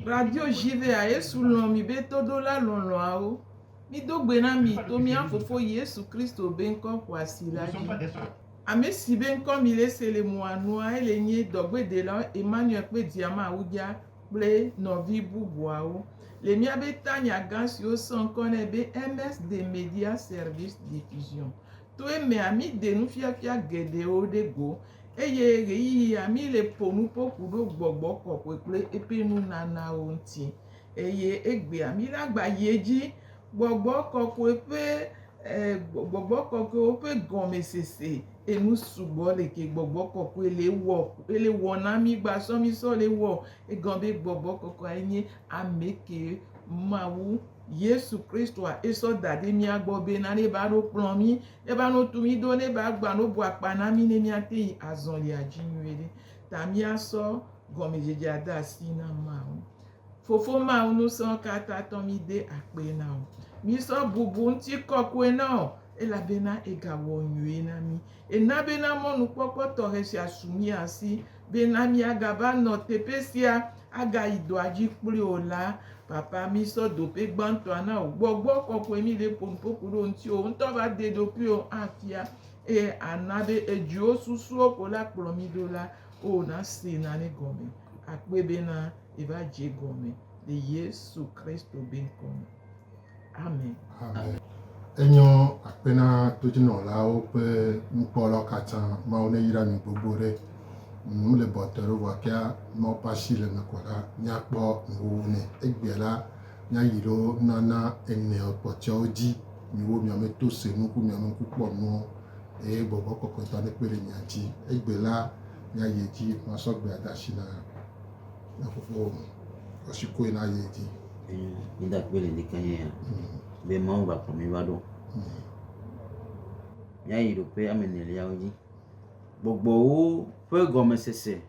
Radio JV a Yesu lon mi be todo la lon a o. Mi dogbe na mi to mi afofo Yesu Kristo benko kwa sila di. Ame si benko mi lese le moanua ele nye dogbe de la Emmanuel pe diama udia ple novi bubu a o. Le mi abe tanya gans yo son kone be MS de Media Service Diffusion. To e me ami de nou fia gede o de go. Eye reyi ami le ponu poku do gbogbo kokwe epe nu nana onti. Eye egbe ami la gba yeji gbogbo kokwe pe gbogbo kokwe pe gome sese enu subo le ke gbogbo kokwe ele wo na mi gba so mi so le wo e gombe gbogbo kokwe enye ameke mawu Yesu Kristo a eso dade mi agbo be na le ba ro plan mi e ba no tu mi do ne ba gba no bo apana mi ne mi ate azon le ajinwele ta mi aso gome jeje ada si na ma o fofo ma unu son kata to mi de ape na o mi so bubu nti kokwe na e la be na e ga wo nwe na mi e na be na mo nu popo to re si asumi asi be na mi aga ba no tepesia aga ido aji puri ola papa mi so do pe gbanto ana gbogbo kokwe mi le pompo kuro nti o nto ba de do pi o afia e anabe eju osusu okola promidola o na si na ni gome akpebe na eba je gome de Yesu Kristo ben kono amen amen enyo apena tojino la o pe mpolo katan ma one yira mi gbogbo re mu le botero wa kia mo pasi le me kola nya po nwo ne egbela nya yiro nana ene opocho oji mi wo mi ame to se nu ku mi ame ku po nu e gbogbo kokko ta ne pere nya ji egbela nya yeji ma so gbe adashi na fofo osiko ina yeji ida pele ni kanye be ma ba ko mi wado nya yiro pe amenele ya oji gbogbo o pe gome sese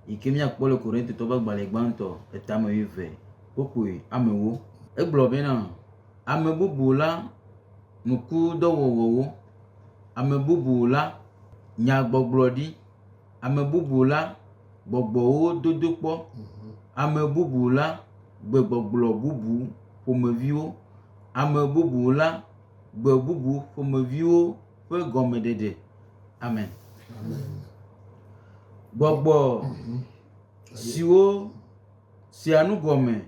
ikemi akpole korente to ba gbale gbanto etame vive popoi amewo egblo be na amebubula nuku dowowo amebubula nya gbogbodi amebubula gbogbo o dodopo amebubula gbegbogbo bubu fomeviwo amebubula gbebubu fomeviwo pe gome dede amen. amen Gbogbo siwo si anugome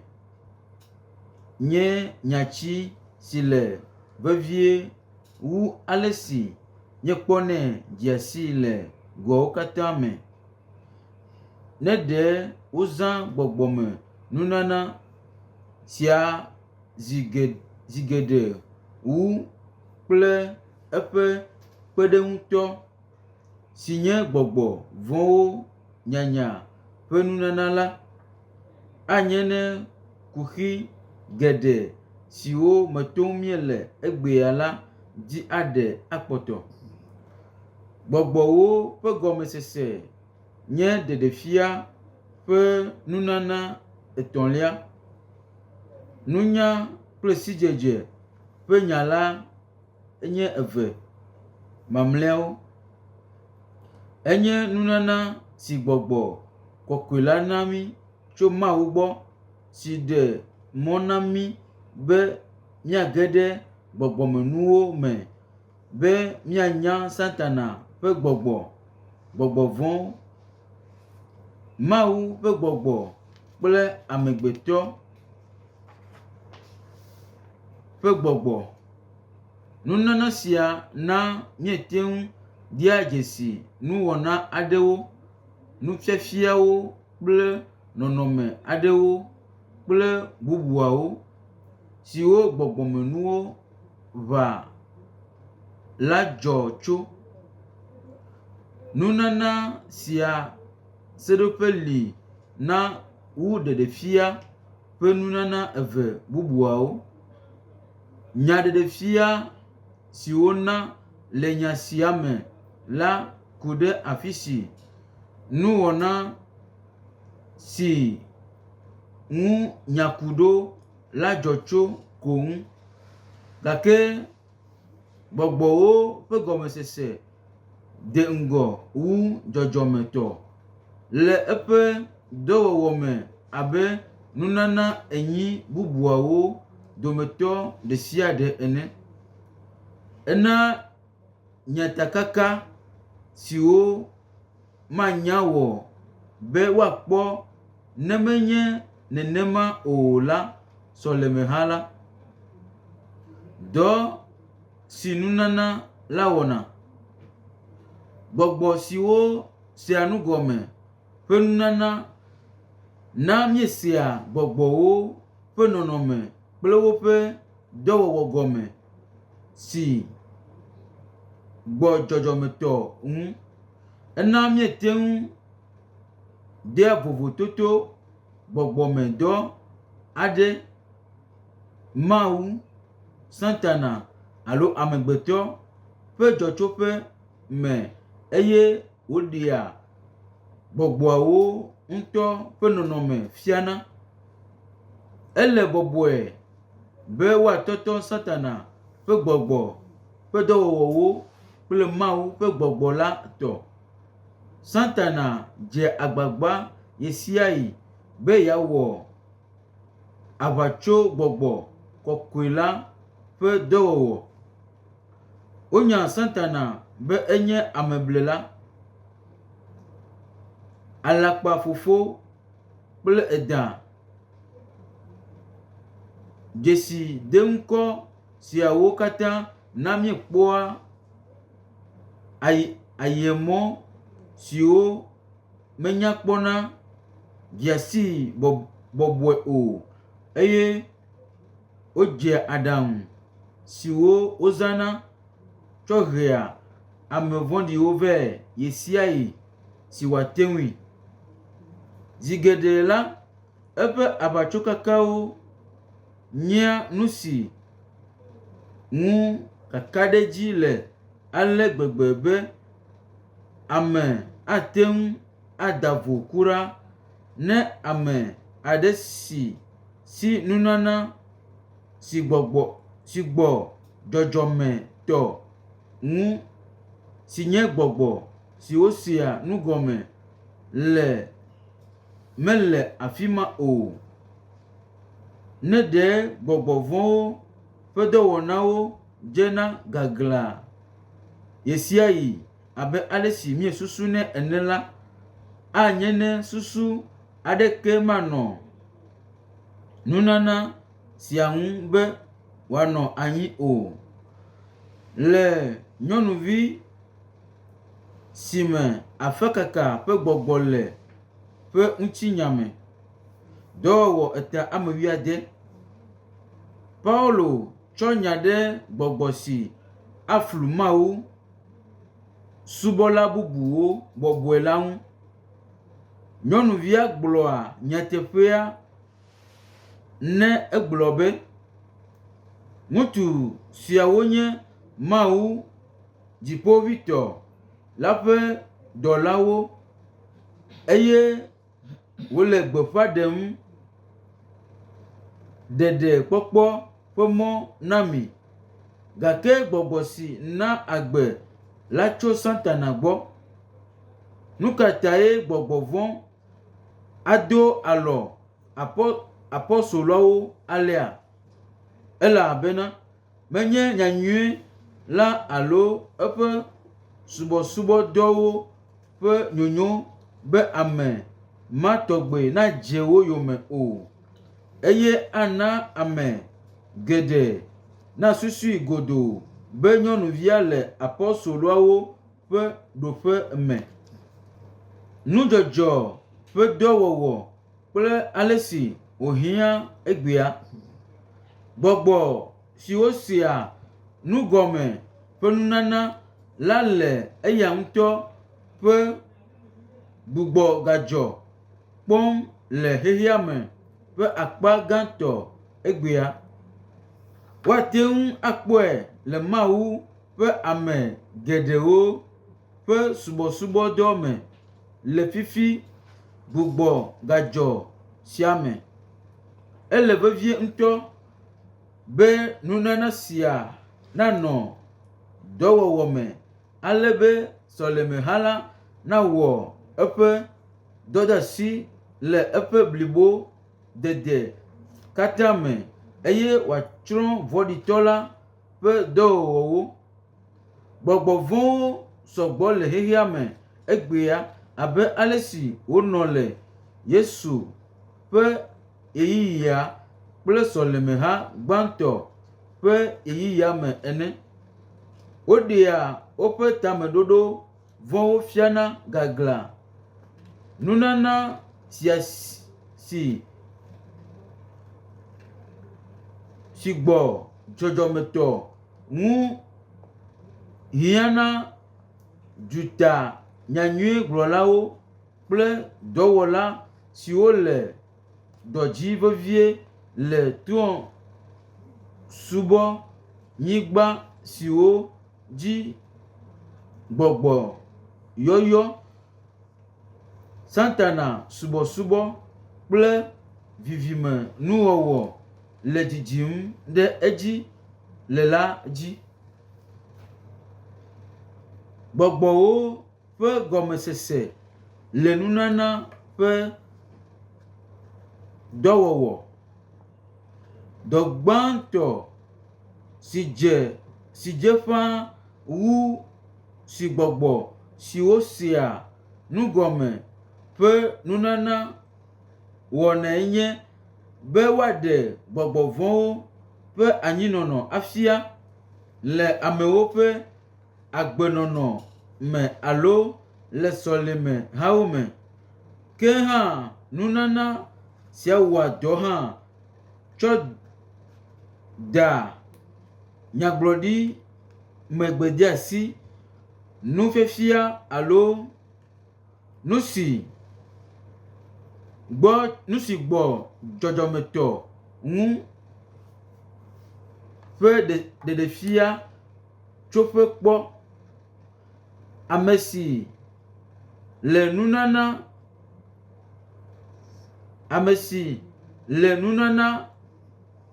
nye nyachi sile vevie wu alesi nye kpone diasi le go katame ne de uzan gbogbo me nunana sia zigede wu ple epe pedento sinye gbogbo vo nyanya penunana la anyene kuhi gede siwo metomiele egbeala di ade akpoto gbogbo wo pe gome sese nye dedefia pe nunana etonlia nunya plesijeje pe nyala enye eve mamleo enye nunana si gbogbo kokwela nami tso ma ugbo si de monami be miagede gbogbo menuwo me be mianya satana pe gbogbo von mawu pe gbogbo kple amegbeto pe gbogbo nunana sia na mieteŋu dia jesi nuwɔna aɖewo nufiafiawo kple nɔnɔme aɖewo kple bubuawo siwo gbɔgbɔmenuwo va la dzɔ tso nunana sia seɖoƒe li na wu ɖeɖefia ƒe nunana eve bubuawo nya ɖeɖefia siwo na le nya sia me la ku ɖe afi si nuwɔna si ŋu nyakuɖo la dzɔ tso ko ŋu gake gbɔgbɔwo ƒe gɔmesese de ŋgɔ wu dzɔdzɔmetɔ le eƒe dɔwɔwɔ me abe nunana enyi bubuawo dometɔ ɖe sia ɖe ene. Ena nyatakaka siwo manya wɔ be woakpɔ ne menye nenema o la sɔleme hã la. Dɔ si nunana la wɔna. Gbɔgbɔ siwo sea nu gɔme ƒe nunana na míesea gbɔgbɔwo ƒe nɔnɔme kple woƒe dɔwɔwɔ gɔme si gbɔ dzɔdzɔmetɔ ŋu. Ena míete ŋu dea vovototo gbɔgbɔme dɔ aɖe Mawu, Satana alo amegbetɔ ƒe dzɔtsoƒe me eye woɖea gbɔgbɔawo ŋutɔ ƒe nɔnɔme fiana. Ele bɔbɔe be woatɔtɔ Satana ƒe gbɔgbɔ ƒe dɔwɔwɔwo kple Mawu ƒe gbɔgbɔ la tɔ. Satana dze agbagba ye sia yi be yeawɔ aʋatso gbɔgbɔ kɔkɔe la ƒe dɔwɔwɔ. Wonya Satana be enye ameblela, alakpafofo kple eda. Dzesi de ŋkɔ siawo katã na míekpɔa ayemɔ siwo menya kpɔna dziasi bɔbɔe o eye wodze aɖaŋu siwo wozãna tsɔ hea ame vɔ̃ɖiwo vɛ ye sia yi si wòate ŋui. Zi geɖe la, eƒe aʋatsokakawo nyea nu si ŋu kakaɖedzi le ale gbegbe be ame ate ŋu ada vo kuɖa ne ame aɖe si nunana si gbɔ dzɔdzɔmetɔ ŋu si nye gbɔgbɔ si wosea nugɔme mele afi ma o. Ne ɖe gbɔgbɔ vɔ̃wo ƒe dɔwɔnawo dzena gagla ye sia yi abe ale si miesusu nɛ ene la, anye ne susu aɖeke manɔ nunana sia ŋu be wòanɔ anyi o. Le nyɔnuvi si me afekaka ƒe gbɔgbɔ le ƒe ŋutinyame, dɔwɔwɔ 3:10, Paulo tsɔ nya ɖe gbɔgbɔ si aflu Mawu subɔla bubuwo bɔbɔe la ŋu. Nyɔnuvia gblɔa nyateƒea ne egblɔ be ŋutsu siawo nye Mawu Dziƒoʋĩtɔ la ƒe dɔlawo eye wole gbeƒã ɖem ɖeɖekpɔkpɔ ƒe mɔ na mi, gake gbɔgbɔ si na agbe la tso Satana gbɔ. Nu ka tae gbɔgbɔ vɔ̃ ado alɔ apɔstoloawo alea? Elabena menye nyanyuie la alo eƒe subɔsubɔdɔwo ƒe nyonyo be ame ma tɔgbe nadze wo yome o, eye ana ame geɖe nasusui godoo be nyɔnuvia le apɔstoloawo ƒe ɖoƒe me. Nudzɔdzɔ ƒe dɔwɔwɔ kple ale si wòhiã egbea. Gbɔgbɔ siwo sea nugɔme ƒe nunana la le eya ŋutɔ ƒe gbugbɔ gadzɔ kpɔm le xexea me ƒe akpa gãtɔ egbea. Woate ŋu akpɔe le Mawu ƒe ame geɖewo ƒe subɔsubɔdɔ me le fifi gbugbɔ gadzɔ sia me. Ele vevie ŋutɔ be nunana sia nanɔ dɔwɔwɔ me ale be sɔleme hã la nawɔ eƒe dɔdeasi le eƒe blibo dede katã me eye wòatsrɔ̃ vɔ̃ɖitɔ la ƒe dɔwɔwɔwo. Gbɔgbɔ vɔ̃wo sɔgbɔ le xexea me egbea abe ale si wonɔ le Yesu ƒe ɣeyiɣia kple sɔlemeha gbãtɔ ƒe ɣeyiɣia me ene. Woɖea woƒe tameɖoɖo vɔ̃wo fiana gagla. Nunana sia si gbɔ dzɔdzɔmetɔ ŋu hiãna duta nyanyui gblɔlawo kple dɔwɔla siwo le dɔ dzi vevie le toa subɔ nyigba siwo dzi gbɔgbɔ yɔyɔ, Satana subɔsubɔ kple vivime nuwɔwɔ le dzidzim ɖe edzi le la dzi. Gbɔgbɔwo ƒe gɔmesese le nunana ƒe dɔwɔwɔ. Dɔ gbãtɔ si dze ƒãa wu si gbɔgbɔ siwo sea nugɔme ƒe nunana wɔnae nye be woaɖe gbɔgbɔ vɔ̃wo ƒe anyinɔnɔ afia le amewo ƒe agbenɔnɔ me alo le sɔleme hawo me. Ke hã nunana sia wɔa dɔ hã tsɔ da nyagblɔɖi megbedeasi, nufiafia alo nu si gbɔ dzɔdzɔmetɔ ŋu ƒe ɖeɖefia tsoƒe kpɔ. Ame si le nunana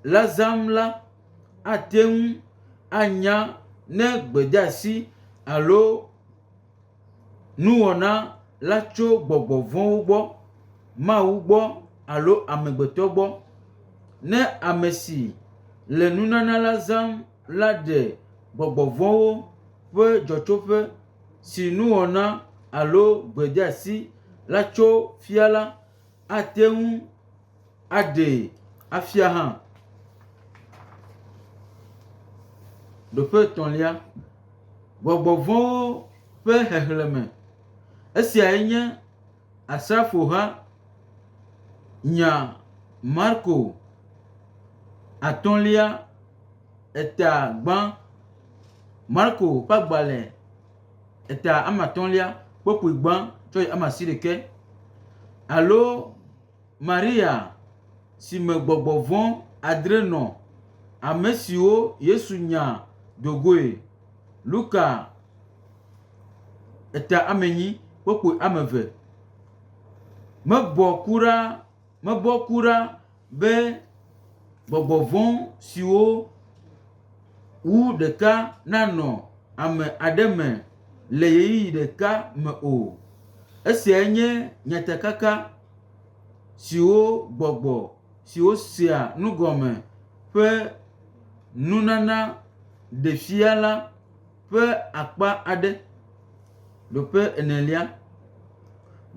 la zãm la ate ŋu anya ne gbedeasi alo nuwɔna la tso gbɔgbɔ vɔ̃wo gbɔ, Mawu gbɔ alo amegbetɔ gbɔ. Ne ame si le nunana la zãm la ɖe gbɔgbɔ vɔ̃wo ƒe dzɔtsoƒe si nuwɔna alo gbedeasi la tso fia la, ate ŋu aɖe afia hã. Ɖoƒe etɔ̃lia, gbɔgbɔ vɔ̃wo ƒe xexlẽme. Esiae nye asrafoha nya Marko 5:8. Marko ƒe agbalẽ 5 kpokpui gbã tsɔ yi 19. Alo Maria si me gbɔgbɔ vɔ̃ 7 nɔ, ame siwo Yesu nya dogoe. Luka 8 kpokpui 2. Mebɔ kuɖa be gbɔgbɔ vɔ̃ siwo wu ɖeka nanɔ ame aɖe me le ɣeyiɣi ɖeka me o. Esiae nye nyatekaka siwo gbɔgbɔ siwo sea nugɔme ƒe nunana ɖefia la ƒe akpa aɖe. Ɖoƒe enelia,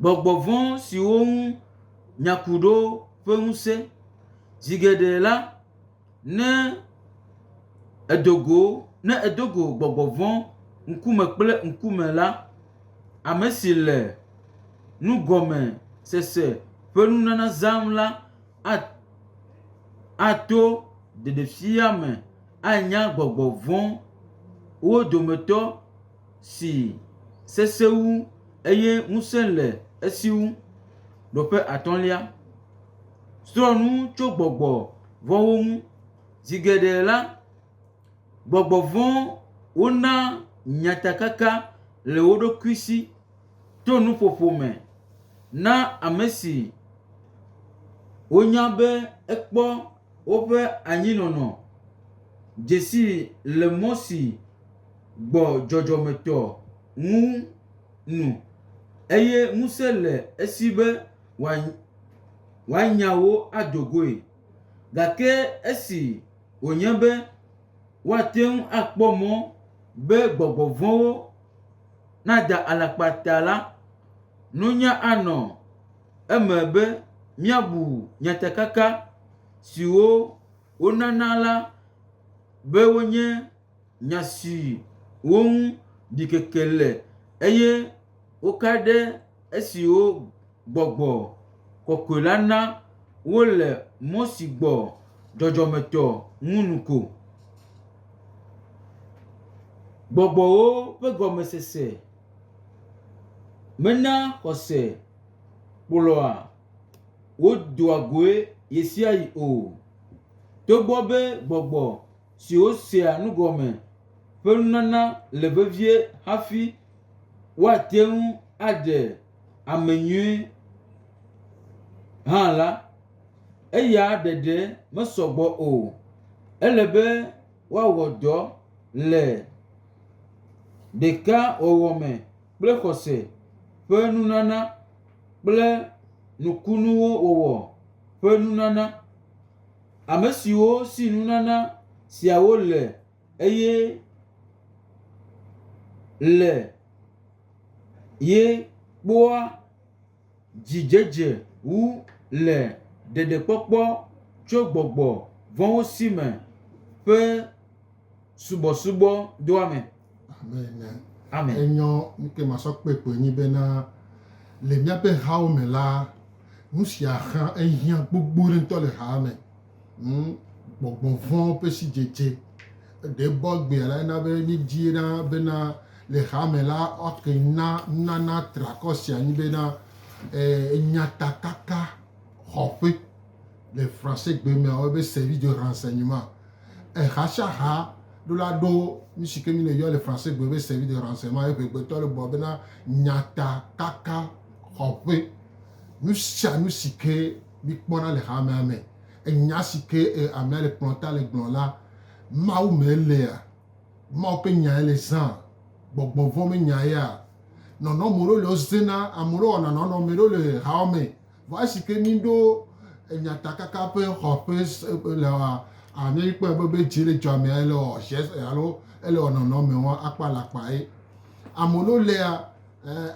gbɔgbɔ vɔ̃ siwo ŋu nyakuɖo ƒe ŋusẽ. Zi geɖe la, ne edogo gbɔgbɔ vɔ̃ ŋkume kple ŋkume la, ame si le nugɔme sese ƒe nunana zãm la ato ɖeɖefia me anya gbɔgbɔ vɔ̃ wo dometɔ si sesẽ wu eye ŋusẽ le esi wu. Ɖoƒe 5, srɔ̃nu tso gbɔgbɔ vɔ̃wo ŋu. Zi geɖe la, gbɔgbɔ vɔ̃ wona nyatakaka le wo ɖokui si to nuƒoƒo me na ame si wonya be ekpɔ woƒe anyinɔnɔ dzesi le mɔ si gbɔ dzɔdzɔmetɔ ŋu nu eye ŋusẽ le esi be woanyawo adogoe gake esi wònye be woate ŋu akpɔ mɔ be gbɔgbɔ vɔ̃wo nada alakpata la, nunya anɔ eme be míabu nyatakaka siwo wonana la be wonye nya siwo ŋu ɖikeke le eye wo ka ɖe esiwo gbɔgbɔ kɔkɔe la na wole mɔ si gbɔ dzɔdzɔmetɔ ŋu ko. Gbɔgbɔwo ƒe gɔmesese mena xɔse kplɔa wodoa goe ye sia yi o. Togbɔ be gbɔgbɔ siwo sea nugɔme ƒe nunana le vevie hafi woate ŋu aɖe ame nyuie hã la, eya ɖeɖe mesɔgbɔ o. Ele be woawɔ dɔ le ɖeka wɔwɔ me kple xɔse ƒe nunana kple nukunuwo wɔwɔ ƒe nunana. Ame siwo si nunana siawo le eye le ye kpɔa dzidzedze wu le ɖeɖekpɔkpɔ tso gbɔgbɔ vɔ̃wo si me ƒe subɔsubɔ doa me. Amen. Amen. Enyo nke masɔ kpekpe nyi bena le míaƒe hawo me la, nu sia hã ehiã gbogbo ɖe ŋutɔ le ha me. Gbɔgbɔ vɔ̃ ƒe sidzedze ɖe bɔ gbea la ena be míedzi na bena le ha me la ake na nunana trakɔ sia nyi bena nyatakaka xɔƒe le français gbe mea wo be service de renseignement. Ha sia ha ɖo la ɖo nu si ke mi le yɔ le français gbe be service de renseignement eƒe gbetɔ le gbɔ bena nyatakaka xɔƒe. Nu sia nu si ke mi kpɔna le hamea me, enya si ke amea le kplɔ ta le gblɔ la, Mawu me lea, Mawu ƒe nya le zã, gbɔgbɔ vɔ̃ me nya ya. Nɔnɔme ɖewo le wozena, ame ɖewo wɔna nɔnɔme ɖewo le hawo me. Vɔ esi ke mi ɖo nyatakaka ƒe xɔƒe le anyikpɔ be dzi le dzɔ amea ele wɔ alo ele wɔ nɔnɔme wɔn akpa le akpa ye. Ame ɖewo lea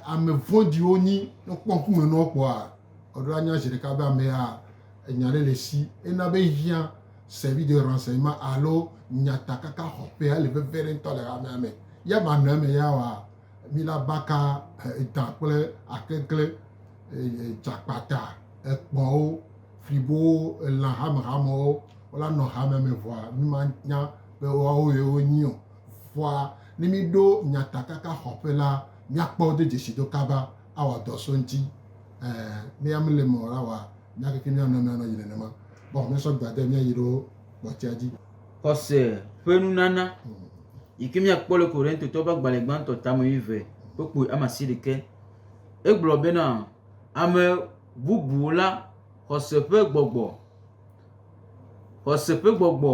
ame vɔ̃ɖiwo nyi ne kpɔ ŋkume na wo kpɔa ɔɖo anya zi ɖeka be amea enya ɖe le si ena be hiã service de renseignement alo nyatakaka xɔƒea le veve ɖe ŋutɔ le hamea me. Ya ma nɔ eme ya wa mi la baka edã kple akekle, dzakpata, ekpɔwo, fribowo, elã hamehamewo wola nɔ hamea me vɔa mi ma nya be woawo ye wonyi o. Vɔa ne mi ɖo nyatakaka xɔƒe la, míakpɔ de dzesi do kaba awɔ dɔ so ŋuti. Ne ya mele me o la wa míakeke míanɔ yi nenema. Bon, míasɔ gbade míayi ɖo gbɔtia dzi. Xɔse ƒe nunana yi ke míakpɔ le Korintotɔwo ƒe agbalẽ gbãtɔ tame 8 kpokpoe ame 11. Egblɔ bena ame bubu la xɔse ƒe gbɔgbɔ. Xɔse ƒe gbɔgbɔ.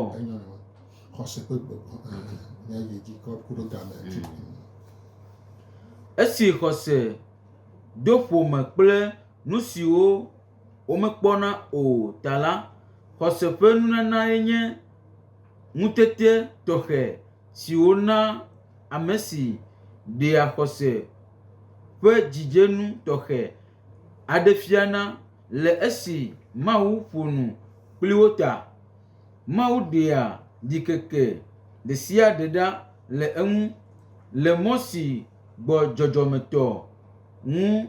Xɔse ƒe gbɔgbɔ. Míayi dzi kɔ ku ɖo game. Esi xɔse do ƒome kple nu siwo womekpɔna o ta la, xɔse ƒe nunana ye nye ŋutete tɔxɛ siwo na ame si ɖea xɔse ƒe dzidzenu tɔxɛ aɖe fiana le esi Mawu ƒonu kpli wo ta. Mawu ɖea ɖikeke ɖe sia ɖe ɖa le eŋu le mɔ si gbɔ dzɔdzɔmetɔ ŋu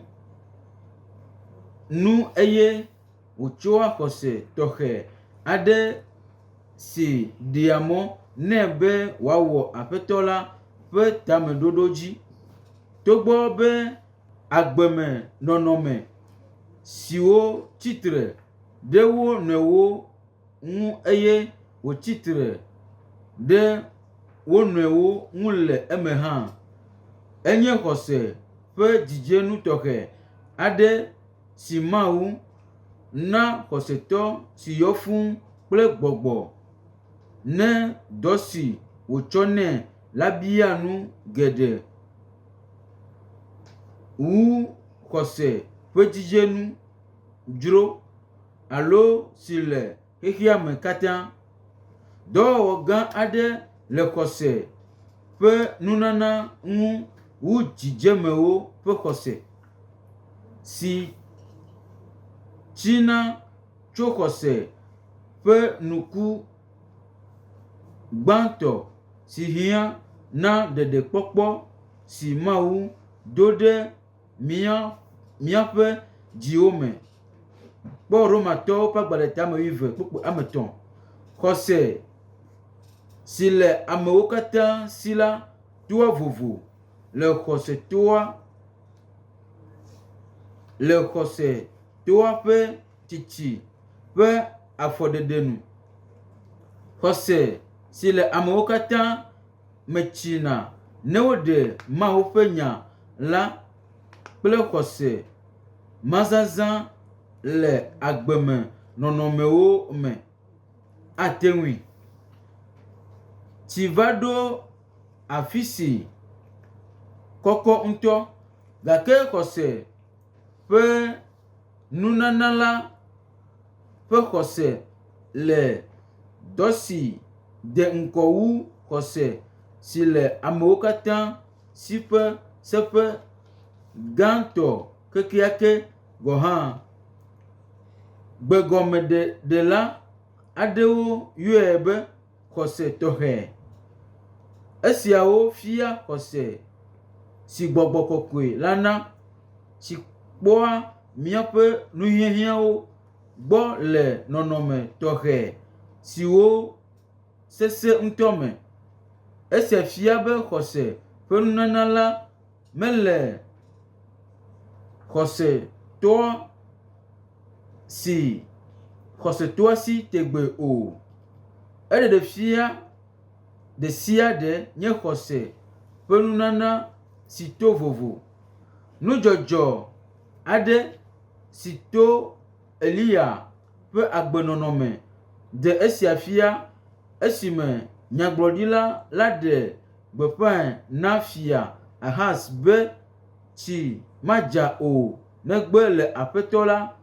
nu eye wòtsoa xɔse tɔxɛ aɖe si ɖea mɔ nɛ be wòawɔ aƒetɔ la ƒe tameɖoɖo dzi. Togbɔ be agbeme nɔnɔme siwo tsitre ɖe wo nɔewo ŋu eye wòtsitre ɖe wo nɔewo ŋu le eme hã, enye xɔse ƒe dzidzenu tɔxɛ aɖe si Mawu na xɔsetɔ si yɔ fũu kple gbɔgbɔ ne dɔ si wòtsɔ nɛ la bia nu geɖe wu xɔse ƒe dzidzenu dzro. alo si le xexea me katã. Dɔwɔwɔ gã aɖe le xɔse ƒe nunana ŋu wu dzidzemewo ƒe xɔse si tsina tso xɔse ƒe nuku gbãtɔ si hiã na ɖeɖekpɔkpɔ si Mawu do ɖe míaƒe dziwo me. Kpɔ Romatɔwo ƒe agbalẽ 20:3. Xɔse si le amewo katã si la toa vovo le xɔse toa ƒe tsitsi ƒe afɔɖeɖe nu. Xɔse si le amewo katã me tsina ne woɖe Mawu ƒe nya la kple xɔse mazazã le agbeme nɔnɔmewo me ate ŋui. Tsi va ɖo afi si kɔkɔ ŋutɔ, gake xɔse ƒe nunana la ƒe xɔse le dɔ si de ŋkɔ wu xɔse si le amewo katã si ƒe seƒe gãtɔ kekeake gɔ̃ hã. Gbegɔmeɖela aɖewo yɔe be xɔse tɔxɛ. Esiawo fia xɔse si Gbɔgbɔ Kɔkɔe la na, si kpɔa míaƒe nuhiahiãwo gbɔ le nɔnɔme tɔxɛ siwo sesẽ ŋutɔ me. Esia fia be xɔse ƒe nunana la mele xɔsetɔa si tegbe o. Eɖeɖe fia ɖe sia ɖe nye xɔse ƒe nunana si to vovo. Nudzɔdzɔ aɖe si to Eliya ƒe agbenɔnɔ me de esia fia esime nyagblɔɖila la ɖe gbeƒãe na fia Ahaz be tsi madza o negbe le Aƒetɔ la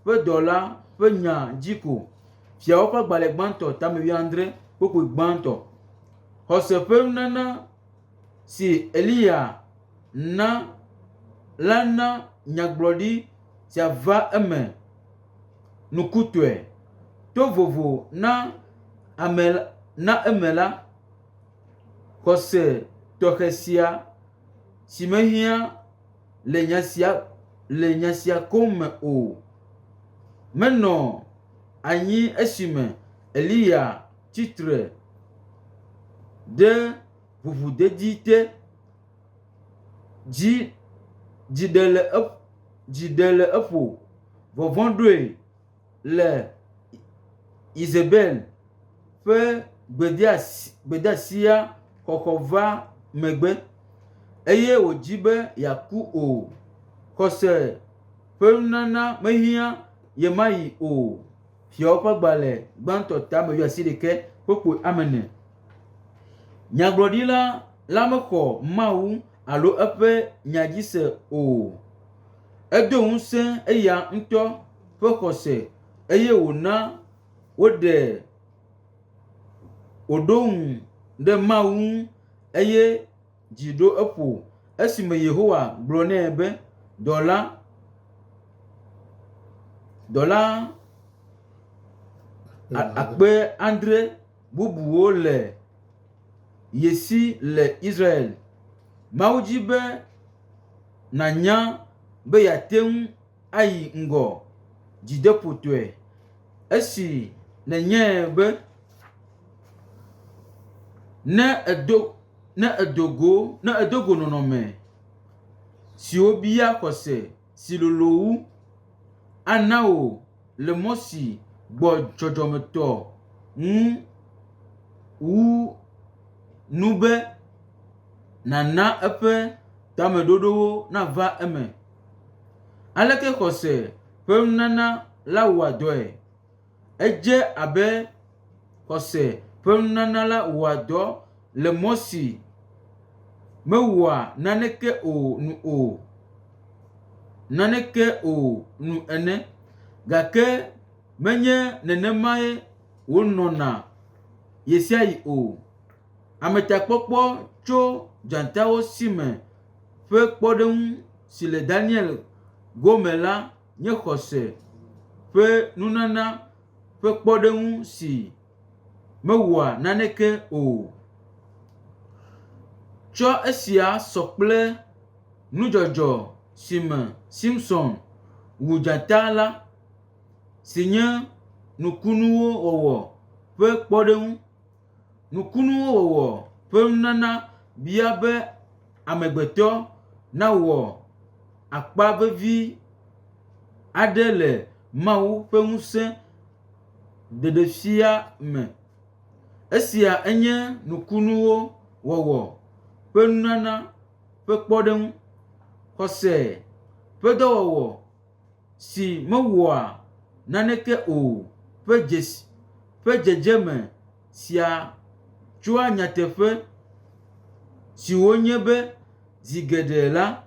ƒe dɔla ƒe nya dzi ko. Fiawo ƒe agbalẽ gbãtɔ 19:9. Xɔse ƒe nunana si Eliya na la na nyagblɔɖi sia va eme nukutɔe. To vovo na eme la, xɔse tɔxɛ sia si mehiã le nya sia kom me o. Menɔ anyi esime Eliya tsitre ɖe ʋuʋudedi te. Dzi ɖe le eƒo, vɔvɔ̃ ɖoe le Izabel ƒe gbedeasia xɔxɔ va megbe, eye wòdzi be yeaku o. Xɔse ƒe nunana mehiã ye mayi o. Fiawo ƒe agbalẽ gbãtɔ 19:4. Nyagblɔɖila la mexɔ Mawu alo eƒe nya dzi se o. Edo ŋusẽ eya ŋutɔ ƒe xɔse eye wòna wòɖo ŋu ɖe Mawu ŋu eye dzi ɖo eƒo esime Yehowa gblɔ nɛ be dɔla 7,000 bubuwo le ye si le Israel. Mawu dzi be nànya be yeate ŋu ayi ŋgɔ dzideƒotɔe esi nenyae be ne edo go nɔnɔme siwo bia xɔse si lolo wu, ana wò le mɔ si gbɔ dzɔdzɔmetɔ ŋu wu nu be nàna eƒe tameɖoɖowo nava eme. Aleke xɔse ƒe nunana la wɔa dɔe? Edze abe xɔse ƒe nunana la wɔa dɔ le mɔ si mewɔa naneke o nu ene, gake menye nenemae wonɔna yesia yi o. Ametakpɔkpɔ tso dzatawo si me ƒe kpɔɖeŋu si le Daniel gome la nye xɔse ƒe nunana ƒe kpɔɖeŋu si mewɔa naneke o. Tsɔ esia sɔ kple nudzɔdzɔ si me Simson wu dzata la si nye nukunuwo wɔwɔ ƒe kpɔɖeŋu. Nukunuwo wɔwɔ ƒe nunana bia be amegbetɔ nawɔ akpa vevi aɖe le Mawu ƒe ŋusẽ ɖeɖefia me. Esia enye nukunuwo wɔwɔ ƒe nunana ƒe kpɔɖeŋu. Xɔse ƒe dɔwɔwɔ si mewɔa naneke o ƒe dzedzeme sia tsoa nyateƒe siwo nye be zi geɖe la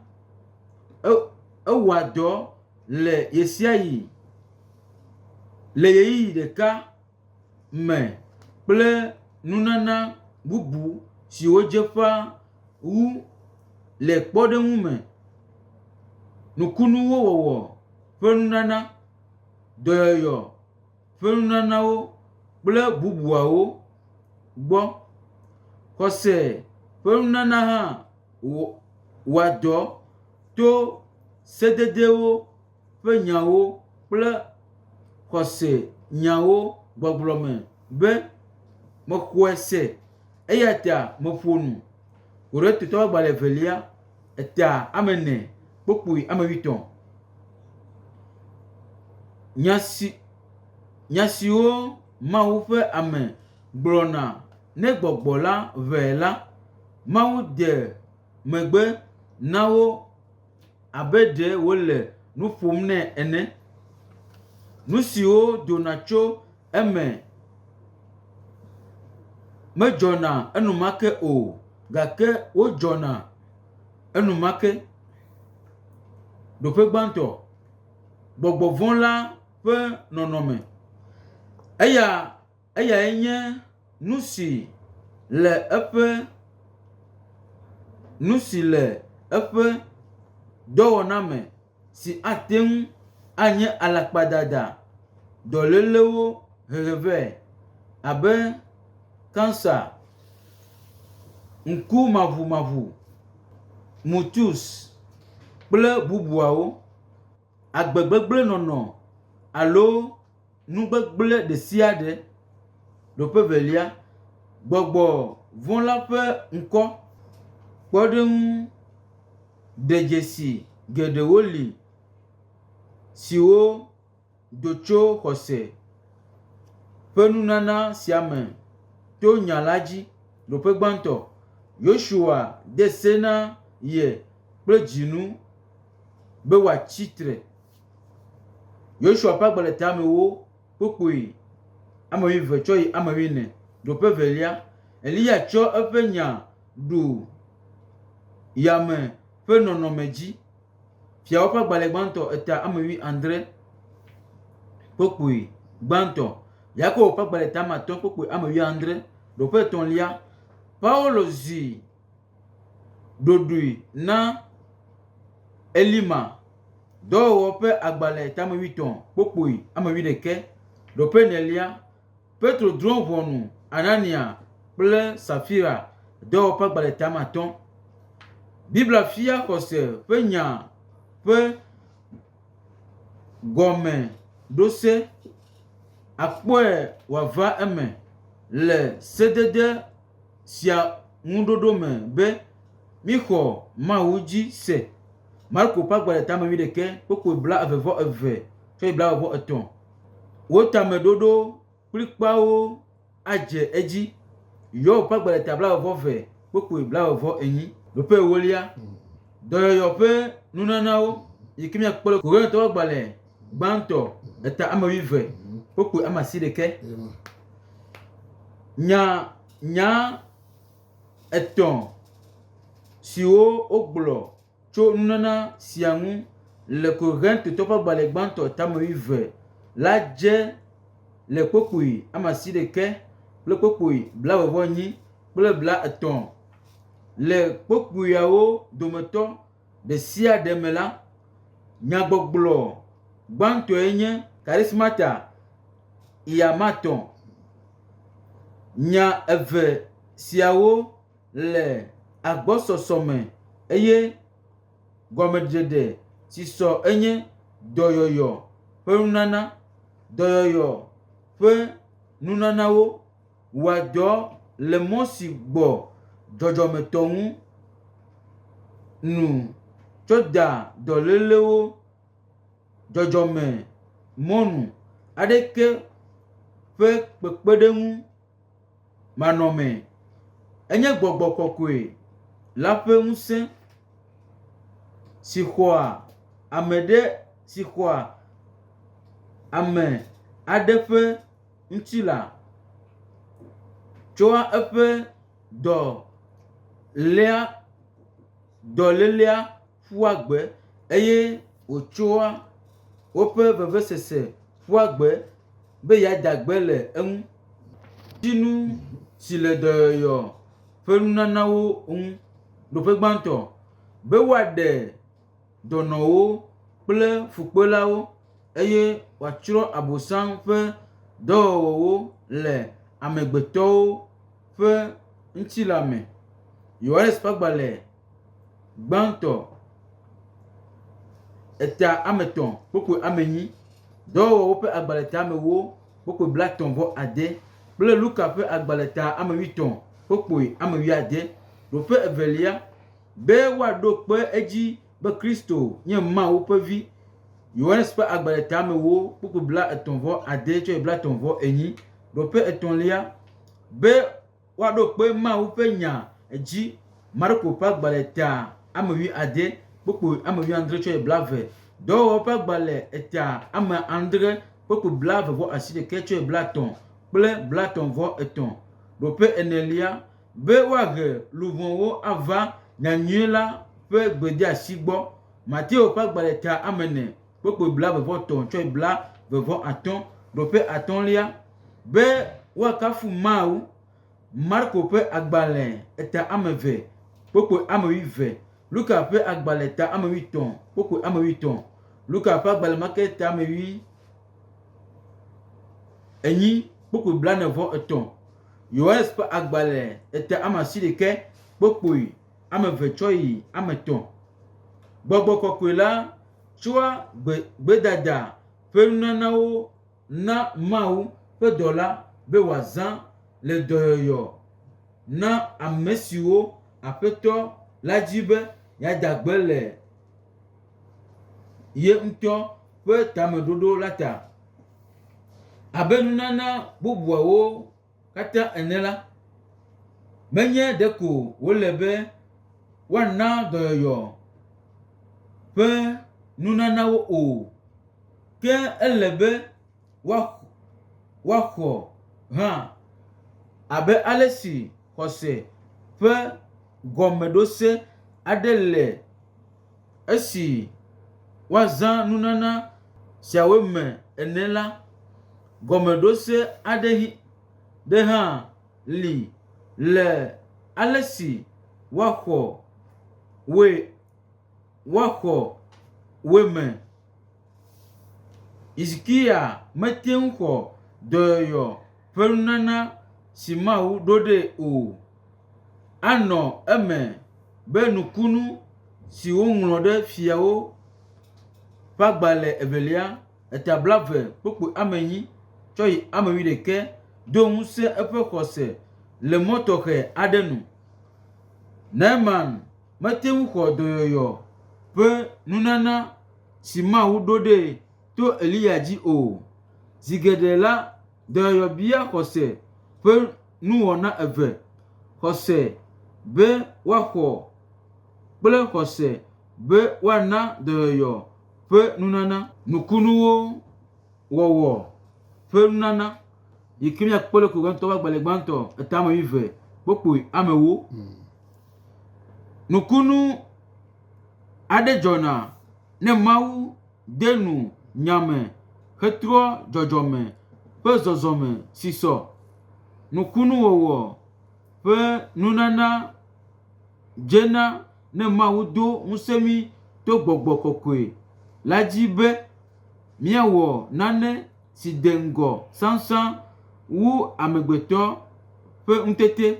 ewɔa dɔ le yesiayi le ɣeyiɣi ɖeka me kple nunana bubu siwo dze ƒã wu le kpɔɖeŋu me. Nukunuwo wɔwɔ ƒe nunana, dɔyɔyɔ ƒe nunanawo kple bubuawo gbɔ. Xɔse ƒe nunana hã wɔa dɔ to sededewo ƒe nyawo kple xɔse nyawo gbɔgblɔ me be mexɔe se eya ta meƒo nu. Korinto ƒe agbalẽ evelia eta ame 4 kpokpoe ame 8. Nya siwo Mawu ƒe ame gblɔna ne gbɔgbɔ la ve la, Mawu de megbe na wo abe ɖe wole nu ƒom nɛ ene. Nu siwo dona tso eme medzɔna enumake o, gake wodzɔna enumake. Ɖoƒe gbãtɔ, gbɔgbɔ vɔ̃ la ƒe nɔnɔme. Eyae nye nu si le eƒe dɔwɔna me si ate ŋu anye alakpadada dɔlélewo heheve abe kansa, ŋkumaʋumaʋu, mutus kple bubuawo, agbegbegblẽnɔnɔ alo nugbegblẽ ɖe sia ɖe. Ɖoƒe velia, gbɔgbɔ vɔ̃ la ƒe ŋkɔ kpɔɖeŋu ɖedzesi geɖewo li siwo do tso xɔse ƒe nunana sia me to nya la dzi. Ɖoƒe gbãtɔ, Yosua de se na ye kple dzinu be wòatsi tre. Yosua ƒe agbalẽ ta ame 1 kpokpoe ame 12 tsɔ yi ame 14. Ɖoƒe velia, Eliya tsɔ eƒe nya ɖu yame ƒe nɔnɔme dzi. Fiawo ƒe agbalẽ gbãtɔ eta ame 17 kpokpoe gbãtɔ. Yakobo ƒe agbalẽ ta ame 5 kpokpoe ame 17. Ɖoƒe 3lia, Paulo zi ɖoɖoe na Elima. Dɔwɔwɔ ƒe agbalẽ ta ame 8 kpokpoe ame 11. Ɖoƒe 4lia, Petro drɔ̃ ʋɔnu Anania kple Safira. Dɔwɔwɔ ƒe agbalẽ ta ame 5. Biblia fia xɔse ƒe nya ƒe gɔme ɖo se. Akpɔe wòava eme le sedede sia ŋuɖoɖo me be mixɔ Mawu dzi se. Marko ƒe agbalẽ ta ame 11 kpokpoe 22 tsɔ yi 23. Wo tameɖoɖo kpli kpawo adze edzi. Yob ƒe agbalẽ ta 22 kpokpoe 28. Ɖoƒe 8lia, dɔyɔyɔ ƒe nunanawo yi ke miakpɔ le Korinto ƒe agbalẽ gbãtɔ eta ame 20 kpokpoe ame 11. Nya 3 siwo wogblɔ tso nunana sia ŋu le Korinto ƒe agbalẽ gbãtɔ eta ame 20 la dze le kpokpoe amasi ɖeke kple kpokpoe bla-vɔ-vɔ-nyi kple bla-etɔ̃. Le kpokpoeawo dometɔ ɖe sia ɖe me la, nyagbɔgblɔ gbãtɔe nye charismata iamatɔ. Nya eve siawo le agbɔsɔsɔ me eye gɔmeɖeɖe si sɔ enye dɔyɔyɔ ƒe nunana. Dɔyɔyɔ ƒe nunanawo wɔa dɔ le mɔ si gbɔ dzɔdzɔmetɔ ŋu nu tsɔ da dɔlélewo dzɔdzɔme mɔnu aɖeke ƒe kpekpeɖeŋu manɔme. Enye gbɔgbɔ kɔkɔe la ƒe ŋusẽ si xɔa ame aɖe ƒe ŋutilã tsoa eƒe dɔlélea ƒua gbe eye wòtsoa woƒe vevesese ƒua gbe be yeada gbe le eŋu. Ŋutinu si le dɔyɔyɔ ƒe nunanawo ŋu. Ɖoƒe gbãtɔ be woaɖe dɔnɔwo kple fukpelawo eye wòatsrɔ̃ Abosam ƒe dɔwɔwɔwo le amegbetɔwo ƒe ŋutilã me. Yohanes ƒe agbalẽ gbãtɔ 3:8 dɔwɔwɔwo ƒe agbalẽ 1:36 kple Luka ƒe agbalẽ 1:19 ɖoƒe evelia be woaɖo kpe edzi be Kristo nye Mawu ƒe vi. Yohanes ƒe agbalẽ 1:36-38 ɖoƒe etɔ̃lia be woaɖo kpe Mawu ƒe nya edzi. Marko ƒe agbalẽ 1:19-20 dɔwɔwɔ ƒe agbalẽ 3:7-29 kple 33 ɖoƒe enelia be woahe luvɔwo ava nyanyuie la ƒe gbedeasi gbɔ. Mateo ƒe agbalẽ 4:23-25 ɖoƒe atɔ̃lia be woakafu Mawu. Marko ƒe agbalẽ 2:20 Luka ƒe agbalẽ 3:8 Luka ƒe agbalẽ make 3:8 Yohanes ƒe agbalẽ 3:11 Gbɔgbɔ kɔkɔe la tsɔa gbedada ƒe nunanawo na Mawu ƒe dɔla be wòazã le dɔyɔyɔ na ame siwo Aƒetɔ la dzi be yeada gbe le ye ŋutɔ ƒe tameɖoɖo la ta. Abe nunana bubuawo katã ene la, menye ɖeko wole be woana dɔyɔyɔ ƒe nunanawo o, ke ele be woaxɔ hã abe ale si xɔse ƒe gɔmeɖose aɖe le esi woazã nunana siawo me ene la. Gɔmeɖose aɖe hã li le ale si woaxɔ woe me. Hizikia mete ŋu xɔ dɔyɔyɔ ƒe nunana si Mawu ɖo ɖe o. Anɔ eme be nukunu si woŋlɔ ɖe fiawo ƒe agbalẽ evelia 8 do ŋusẽ eƒe xɔse le mɔ tɔxɛ aɖe nu. Naaman mete ŋu xɔ dɔyɔyɔ ƒe nunana si Mawu ɖo ɖe to Eliya dzi o. Zi geɖe la, dɔyɔyɔ bia xɔse ƒe nuwɔna eve: xɔse be woaxɔ kple xɔse be woana dɔyɔyɔ ƒe nunana. Nukunuwo wɔwɔ ƒe nunana yi ke miakpɔ le Korintɔ ƒe agbalẽ gbãtɔ 10:20. Nukunu aɖe dzɔna ne Mawu de nu nyame hetrɔ dzɔdzɔme ƒe zɔzɔme sisɔ nukunuwɔwɔ ƒe nunana dzena ne Mawu do ŋusẽ mi to gbɔgbɔ kɔkɔe la dzi be míawɔ nane si de ŋgɔ sãsã wu amegbetɔ ƒe ŋutete.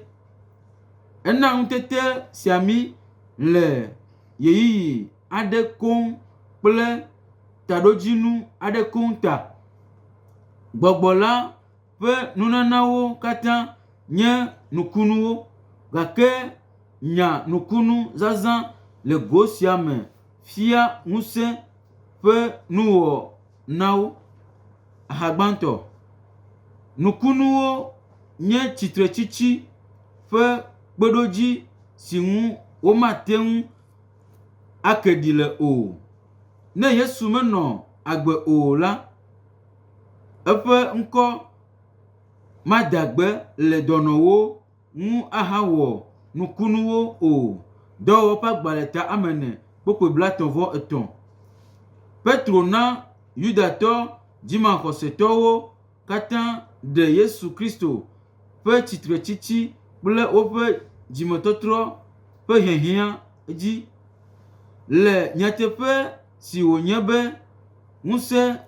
Ena ŋutete sia mi le yeyiyi aɖe koŋ kple taɖodzinu aɖe koŋ ta. Gbɔgbɔ la ƒe nunanawo katã nye nukunuwo, gake nya nukunu zazã le go sia me fia ŋusẽ ƒe nuwɔ na wo. Ahagbãtɔ, nukunuwo nye tsitretsitsi ƒe kpeɖodzi si ŋu womate ŋu ake ɖi le o. Ne Yesu menɔ agbe o la, eƒe ŋkɔ madagbe le dɔnɔwo ŋu ahawɔ nukunuwo o. Dɔwɔwɔ ƒe agbalẽ ta 4:33. Petro na Yudatɔ dzimaxɔsetɔwo katã ɖe Yesu Kristo ƒe tsitretsitsi kple woƒe dzimetɔtrɔ ƒe hiahiã dzi. Le nyateƒe si wònye be ŋusẽ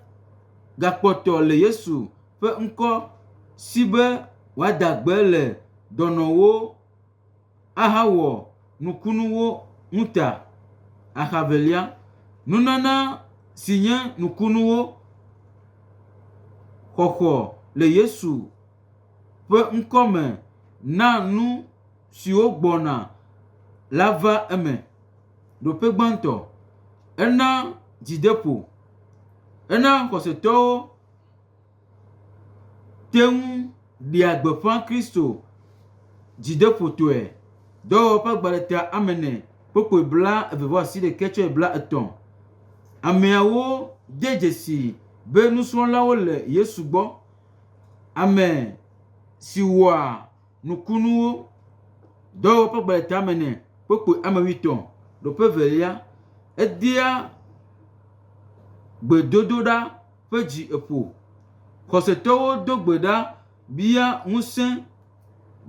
gakpɔtɔ le Yesu ƒe ŋkɔ si be wòadagbe le dɔnɔwo ahawɔ nukunuwo ŋuta. Ahavelia, nunana si nye nukunuwo xɔxɔ le Yesu ƒe ŋkɔ me na nu siwo gbɔna la va eme. Ɖoƒe gbãtɔ, ena dzideƒo, ena xɔsetɔwo te ŋu ɖia gbeƒã Kristo dzideƒotɔe. Dɔwɔwɔ ƒe agbalẽ ta 4:29-30. Ameawo de dzesi be nusrɔ̃lawo le Yesu gbɔ. Ame si wɔa nukunuwo. Dɔwɔwɔ ƒe agbalẽ ta 4:30. Ɖoƒe velia, edea gbedodoɖa ƒe dzi eƒo. Xɔsetɔwo do gbe ɖa bia ŋusẽ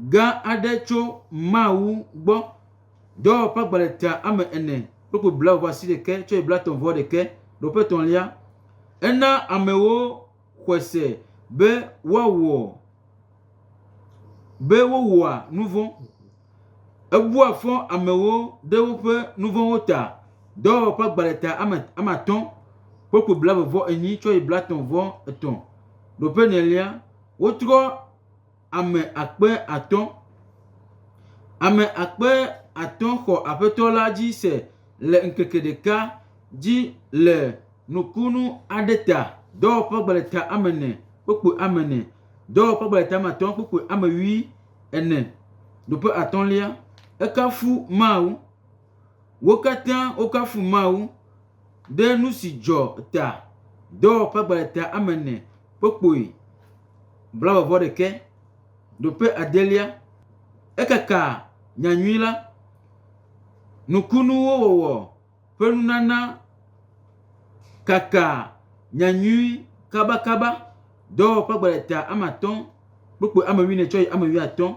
gã aɖe tso Mawu gbɔ. Dɔwɔwɔ ƒe agbalẽ ta 4:29-31. Ɖoƒe etɔ̃lia, ena amewo xɔse be wowɔa nu vɔ̃. Ebua fɔ amewo ɖe woƒe nu vɔ̃wo ta. Dɔwɔwɔ ƒe agbalẽ ta 5:28-33. Ɖoƒe enelia, wotrɔ ame 5,000. Ame 5,000 xɔ Aƒetɔ la dzi se le ŋkeke ɖeka dzi le nukunu aɖe ta. Dɔwɔwɔ ƒe agbalẽ ta 4:40. Dɔwɔwɔ ƒe agbalẽ ta 5:40. Ɖoƒe atɔ̃lia, ekafu Mawu. Wo katã wokafu Mawu ɖe nu si dzɔ ta. Dɔwɔwɔ ƒe agbalẽ ta 4:21. Ɖoƒe adelia, ekaka nyanyui la. Nukunuwo wɔwɔ ƒe nunana kaka nyanyui kabakaba. Dɔwɔwɔ ƒe agbalẽ ta 5:14-15.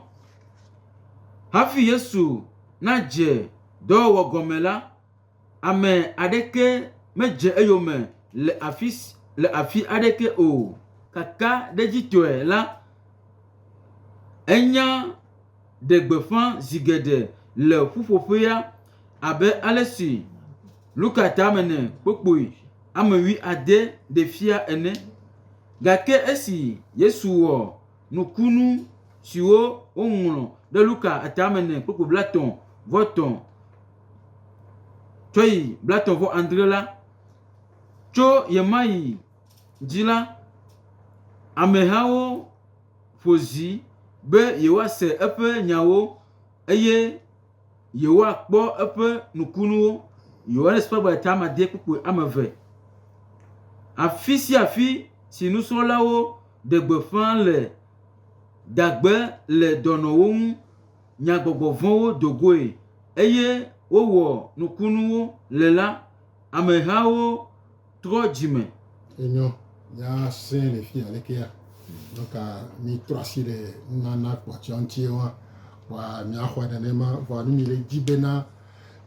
Hafi Yesu nadze dɔwɔwɔ gɔme la, ame aɖeke medze eyome le afi aɖeke o. Kaka ɖe dzitɔe la, enya ɖe gbeƒã zi geɖe le ƒuƒoƒea abe ale si Luka 4:16 ɖe fia ene. Gake esi Yesu wɔ nukunu siwo woŋlɔ ɖe Luka 4:33-37 la, tso yemayi dzi la, amehawo ƒo zi be yewoase eƒe nyawo eye yewoakpɔ eƒe nukunuwo. Yohanes ƒe agbalẽ ta 9:20. Afi sia afi si nusrɔ̃lawo de gbeƒã le dagbe le dɔnɔwo ŋu, nyagbɔgbɔ vɔ̃wo dogoe eye wowɔ nukunuwo le la, amehawo trɔ dzime. Enyo, ya saint les filles avec ya donc mi trasi le nana kwa chantier wa mi akwa de ma va ni le dibena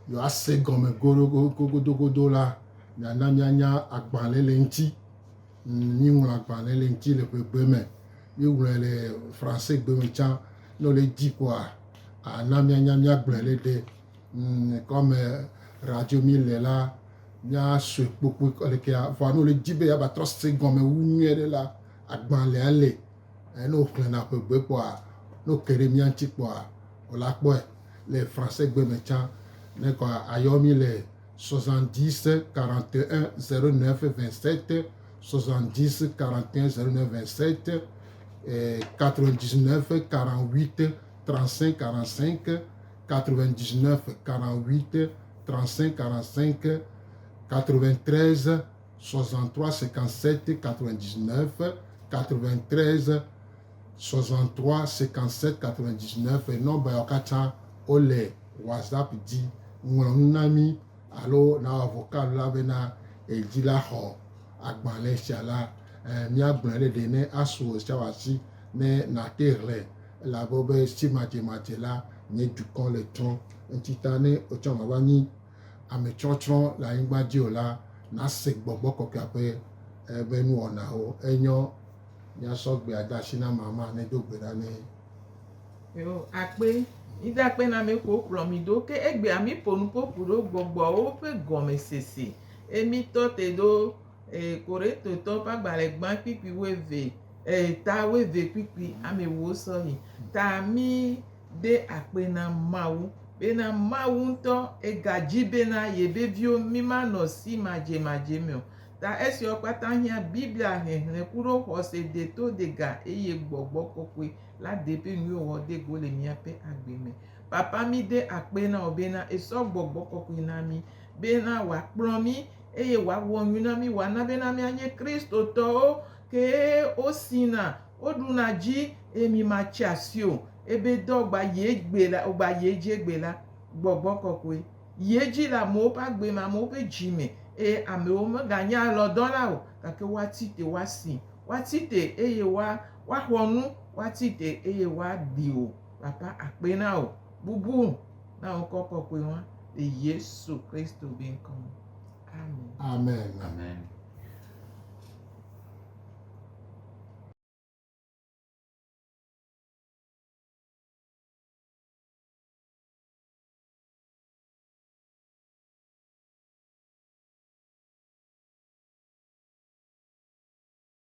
yo ase gome godo la na nya agbanle lenti ni won agbanle lenti le pe me ni won le français be me chan no le di quoi na nya agbanle de comme radio mille là nya so popo le ke va no le dibe ya ba 3 secondes wu la agbanle ale no klena pe be quoi no kere mi anti quoi o la po les français be me chan ne quoi ayomi le 70 41 09 27 70 41 09 27 99 48 35 45 99 48 35 45 93 63 57 99 93 63 57 99 et non bayokata ole WhatsApp dit nami alo na avocat la bena e di la ho agbanle shala mi agbanle de ne aso chawasi ne na terre la bobe si mate la ne du con le ton ntitane o chama wani ame chonchon la ingba di ola na se gbogbo ko kape benu ona o enyo ya so gbe adashi na mama ne dogbe da ne yo akpe ida pe na me ko promi do ke egbe ami ponu popuro gbogbo o pe gome sese emi to te do kore to pa gbale gban pipi weve ta weve pipi ame wo so yi ta mi de akpe na mawu be na mawu nto egaji be na ye be vio mi ma no si maje me o ta esi opata hia biblia he kuro ho se de to de ga eye gbogbo kokwe la de pe mi o de go le mi ape agbe me papa mi de akpe na obe na eso gbogbo kokwe na mi be na wa pron mi eye wa wonu na mi wa na be na mi anye Kristo to ke o sina o duna ji emi ma chasio ebe dogba ye gbe la ogba ye je gbe la gbogbo kokwe ye ji la mo pa gbe ma mo pe ji me ame o mo ganya lo don la o kake wa tite wa si wa tite eye wa honu wa tite eye wa di o papa akpe na o bubu na o kokwe won Yesu Kristo bin kom amen amen Amen.